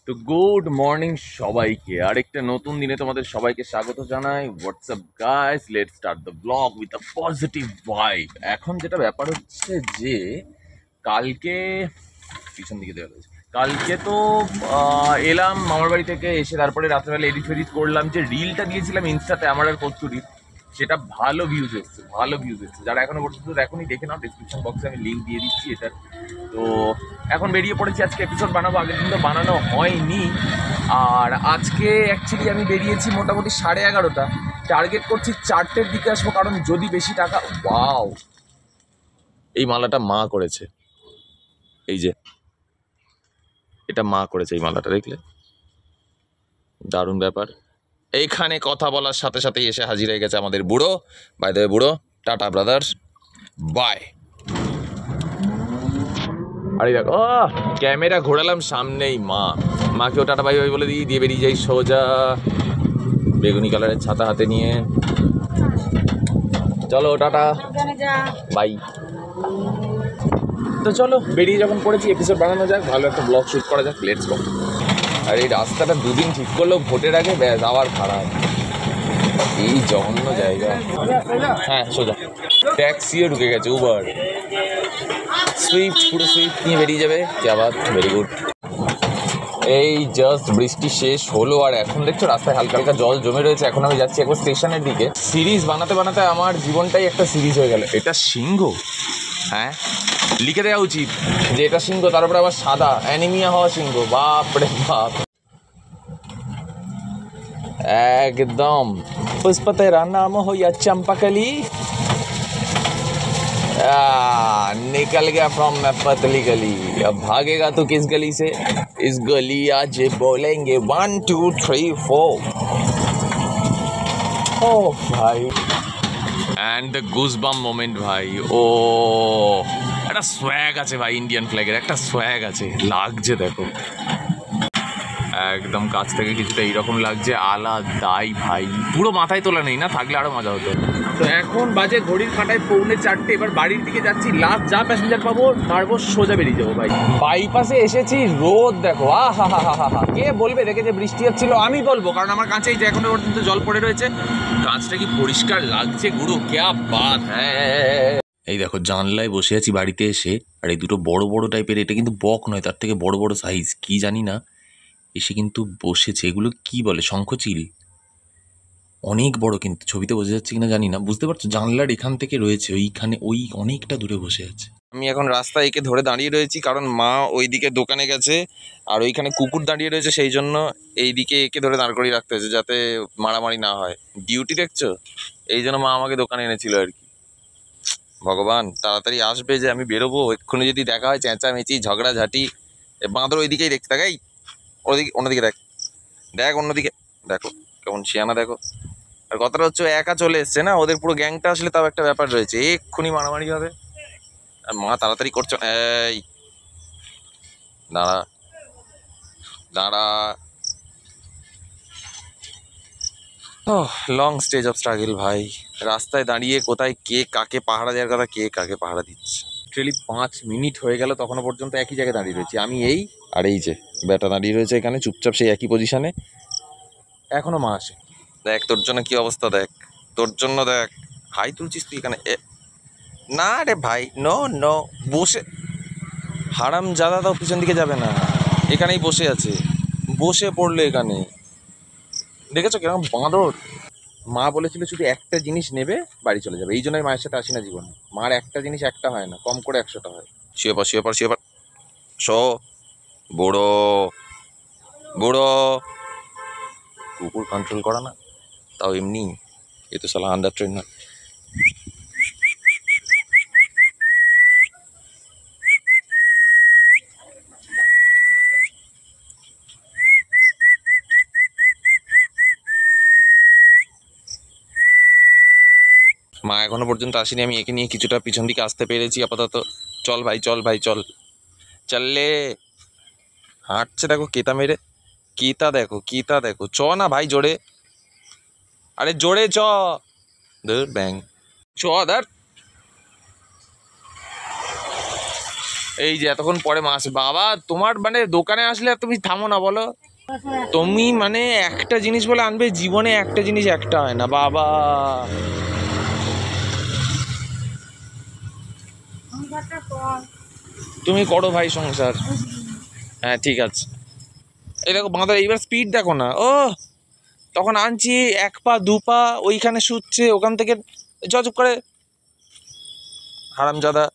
তো good morning সবাইকে আরেকটা নতুন দিনে তোমাদের সবাইকে স্বাগত জানাই। WhatsApp guys, let's start the blog with a positive vibe. এখন যেটা ব্যাপার হচ্ছে যে কালকে পিছন দিকে দেওয়া রয়েছে, কালকে তো এলাম মামার বাড়ি থেকে, এসে তারপরে রাত্রেবেলা এডিট ফেডিট করলাম। যে রিলটা দিয়েছিলাম ইনস্টাতে আমার আর কস্তুরীর, সেটা ভালো ভিউজ এসছে, ভালো ভিউজ এসছে। যারা এখনো পর্যন্ত দেখোনি দেখে নাও, ডিসক্রিপশন বক্সে আমি লিঙ্ক দিয়ে দিচ্ছি এটার। তো এখন বেরিয়ে পড়েছি, আজকে এপিসোড বানাবো, আগের দিন তো বানানো হয়নি। আর আজকে অ্যাকচুয়ালি আমি বেরিয়েছি মোটামুটি 11:30, টার্গেট করছি 4টের দিকে আসবো, কারণ যদি বেশি টাকা। ওয়াও, এই মালাটা মা করেছে, এই যে এটা মা করেছে, এই মালাটা দেখলে দারুণ ব্যাপার। এইখানে কথা বলার সাথে সাথেই এসে হাজির হয়ে গেছে আমাদের বুড়ো। বাই দ্য ওয়ে বুড়ো, টাটা ব্রাদার্স, বাই। আরে দেখো, ক্যামেরা ঘোরালাম সামনেই মা, মাকেও টাটা বাই বাই বলে দিয়ে বেরিয়ে যাই সোজা বেগুনি কালারের ছাতা হাতে নিয়ে। চলো টাটা বাই। তো চলো বেরিয়ে যখন পড়েছি, এপিসোড বানানো যাক, ভালো একটা ব্লগ শুট করা যাক, লেটস গো। আর এই রাস্তাটা দুদিন ঠিক করলেও ভোটের আগে ব্যাস আবার খারাপ, এই জঘন্য জায়গা। হ্যাঁ সোজা, ট্যাক্সিও ঢুকে গেছে, উবার, সুইফট, পুরো সুইফট নিয়ে বেরিয়ে যাবে। কি আবার, ভেরি গুড। এই জাস্ট বৃষ্টি শেষ হলো, আর এখন দেখছো রাস্তায় হালকা হালকা জল জমে রয়েছে। এখন আমি যাচ্ছি একবার স্টেশনের দিকে। সিরিজ বানাতে বানাতে আমার জীবনটাই একটা সিরিজ হয়ে গেল। এটা সিংহ, হ্যাঁ লিখে দেওয়া উচিত যে এটা সিংহ, তার উপরে আবার সাদা অ্যানিমিয়া হওয়া সিংহ, বাপ রে বাপ। একদম पुष्पा तेरा नाम हो या चंपाकली, निकल गया फ्रॉम पतली गली, अब भागेगा तो किस गली से? इस गली आज बोलेंगे 1 2 3 4। ओ भाई, एंड द गुजबाम मोमेंट भाई। ও একটা সোয়াগ আছে ভাই, ইন্ডিয়ান ফ্ল্যাগের একটা সোয়াগ আছে, লাগছে দেখো একদম কাছ থেকে কিছুটা এইরকম লাগছে, আলাদাই ভাই। পুরো মাথায় তোলা নেই না, থাকলে আরো মজা হতো। তো এখন বাজে ঘড়ির কাঁটায় 3:45, এবার বাড়ির দিকে যাচ্ছি। লাস্ট যা প্যাসেঞ্জার পাবো তারপর সোজা বেরিয়ে যাবো ভাই। বাইপাসে এসেছি, রোদ দেখো, হা হা হা হা। কে বলবে দেখে যে বৃষ্টি হচ্ছিল? আমি বলবো, কারণ আমার কাছেই যে এখনো পর্যন্ত জল পড়ে রয়েছে। কাঁচটা কি পরিষ্কার লাগছে গুরু, ক্যা বাত হ্যাঁ। এই দেখো জানলায় বসে আছি বাড়িতে এসে, আর এই দুটো বড় বড় টাইপের, এটা কিন্তু বক নয়, তার থেকে বড় বড় সাইজ, কি জানি না, এসে কিন্তু বসেছে। এগুলো কি বলে, শঙ্খচিল, অনেক বড়, কিন্তু ছবিতে বোঝা যাচ্ছে কিনা জানি না। বুঝতে পারছো, জানলার এখান থেকে রয়েছে, ওইখানে ওই অনেকটা দূরে বসে আছে। আমি এখন রাস্তায় একে ধরে দাঁড়িয়ে রয়েছি, কারণ মা ওইদিকে দোকানে গেছে, আর ওইখানে কুকুর দাঁড়িয়ে রয়েছে, সেই জন্য এইদিকে একে ধরে দাঁড় করিয়ে রাখতে হয়েছে, যাতে মারামারি না হয়। ডিউটি দেখছো, এই জন্য মা আমাকে দোকানে এনেছিল আর কি। ভগবান তাড়াতাড়ি আসবে, যে আমি বেরোবো। এক্ষুনি যদি দেখা হয় চেঁচামেচি ঝগড়াঝাটি। বাঁদর ওইদিকেই দেখতে থাকে, এই ওদিকে, অন্যদিকে দেখ, দেখ অন্যদিকে, দেখো কেমন শিয়ানা দেখো। আর কথাটা হচ্ছে একা চলে এসছে না, ওদের পুরো গ্যাংটা আসলে তাও একটা ব্যাপার রয়েছে, এক্ষুনি মারামারি হবে। আর মা তাড়াতাড়ি করছো, এই দাঁড়া দাঁড়া। ও লং স্টেজ অফ স্ট্রাগল ভাই, রাস্তায় দাঁড়িয়ে কোথায় কে কাকে পাহারা দেওয়ার কথা, কে কাকে পাহারা দিচ্ছে। অ্যাকচুয়ালি 5 মিনিট হয়ে গেল, তখনও পর্যন্ত একই জায়গায় দাঁড়িয়ে রয়েছি আমি, এই আর এই যে ব্যাটা দাঁড়িয়ে রয়েছে এখানে চুপচাপ সেই একই পজিশনে, এখনো মা আসে। দেখ তোর জন্য কি অবস্থা, দেখ তোর জন্য, দেখ হাই তুলছিস তুই এখানে। না রে ভাই, নো নো, বসে হারাম জাদা, তাও পিছন দিকে যাবে না, এখানেই বসে আছে, বসে পড়লো এখানে। দেখেছো কিরকম বাঁদর। মা বলেছিল শুধু একটা জিনিস নেবে, বাড়ি চলে যাবে, এই জন্যই মায়ের সাথে আসি না জীবনে। মার একটা জিনিস একটা হয় না, কম করে 100টা হয়। শুয়ে পর শুয়ে পর শুয়ে পর, শো বুড়ো বুড়ো। কুকুর কন্ট্রোল করা না, তাও এমনি, এ তো সালা আন্ডার ট্রেন না। মা এখনো পর্যন্ত আসেনি, আমি একে নিয়ে কিছুটা পিছন দিকে আসতে পেরেছি আপাতত। চল ভাই চল ভাই চল, চললে হাঁটছে দেখো কেতা মেরে, কেতা দেখো কেতা দেখো। চ না ভাই জোরে, আরে জোরে চ, ধর ব্যাং চ ধর। এই যে এতক্ষণ পরে মাছ, বাবা তোমার মানে দোকানে আসলে আর তুমি থামো না বলো। তুমি মানে একটা জিনিস বলে আনবে, জীবনে একটা জিনিস একটা হয় না বাবা। তুমি করো ভাই সংসার। হ্যাঁ ঠিক আছে। এই দেখো বাঁধা, এইবার স্পিড দেখো না। ও তখন আনছি 1 পা 2 পা, ওইখানে শুচ্ছে, ওখান থেকে চুপ করে হারামজাদা।